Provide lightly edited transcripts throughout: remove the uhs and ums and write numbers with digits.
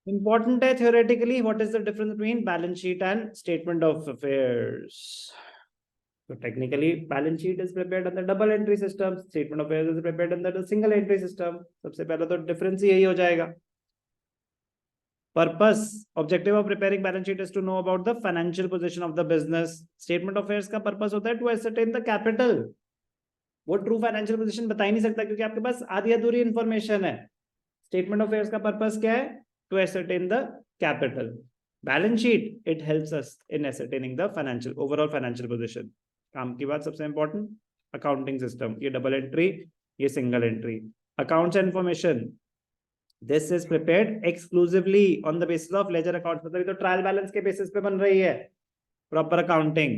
Important है theoretically. What is the difference between balance sheet and statement of affairs? So technically balance sheet is prepared under double entry system, statement of affairs is prepared under the single entry system. सबसे पहला तो difference यही हो जाएगा. Purpose, objective of preparing balance sheet is to know about the financial position of the business. Statement of affairs का purpose होता है to ascertain the capital. वो ट्रू फाइनेंशियल पोजीशन बता ही नहीं सकता क्योंकि आपके पास आधी अधूरी इंफॉर्मेशन है. स्टेटमेंट ऑफ अफेयर्स का पर्पस क्या है? To ascertain the capital. Balance sheet it helps us in ascertaining the financial overall financial position. काम की बात सबसे इंपॉर्टेंट अकाउंटिंग सिस्टम. ये डबल एंट्री, ये single entry. Accounts information this is prepared exclusively on the basis of ledger accounts. मतलब ये तो trial balance के बेसिस पे बन रही है proper accounting.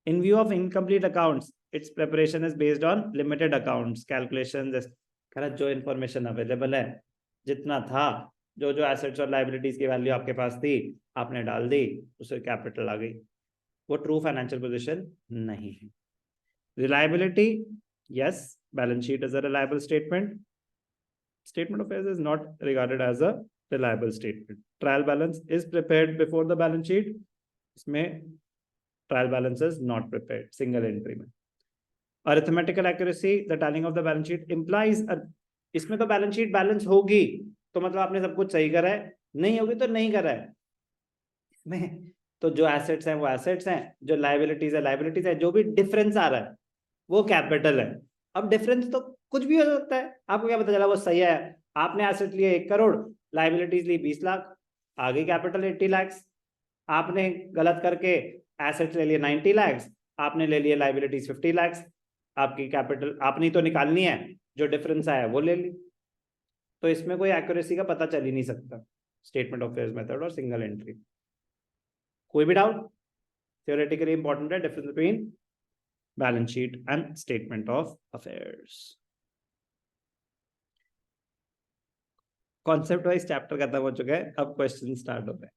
In view of incomplete accounts, its preparation is based on limited accounts calculations. जो information available है, जितना था, जो assets और liabilities की value आपके पास थी, आपने डाल दी, उसे capital आ गई. वो true financial position नहीं है. Reliability, yes, balance sheet is a reliable statement. Statement of affairs is not regarded as a reliable statement. Trial balance is prepared before the balance sheet. इसमें trial balance is not prepared, single entry में. Arithmetical accuracy, the tallying of the balance sheet implies इसमें तो balance sheet balance होगी तो मतलब आपने सब कुछ सही करा है, नहीं होगी तो नहीं करा है. इसमें तो जो assets हैं वो assets हैं, जो liabilities है liabilities है, जो भी difference आ रहा है वो capital है. अब difference तो कुछ भी हो सकता है. आपको क्या पता चला वो सही है? आपने asset लिए 1 करोड़, liabilities ली 20 लाख, आ गई capital 80 lakhs. आपने गलत करके एसेट्स ले लिए 90 lakhs, आपने ले लिए लाइबिलिटीज 50 lakhs. आपकी कैपिटल आपने तो निकालनी है, जो डिफरेंस आया वो ले ली. तो इसमें कोई एक्यूरेसी का पता चल ही नहीं सकता. स्टेटमेंट ऑफ अफेयर्स मेथड और सिंगल एंट्री. कोई भी डाउट? थियोरेटिकली इंपॉर्टेंट है difference between balance sheet and statement of affairs. Concept wise chapter खत्म हो चुका है, अब क्वेश्चन स्टार्ट होते हैं.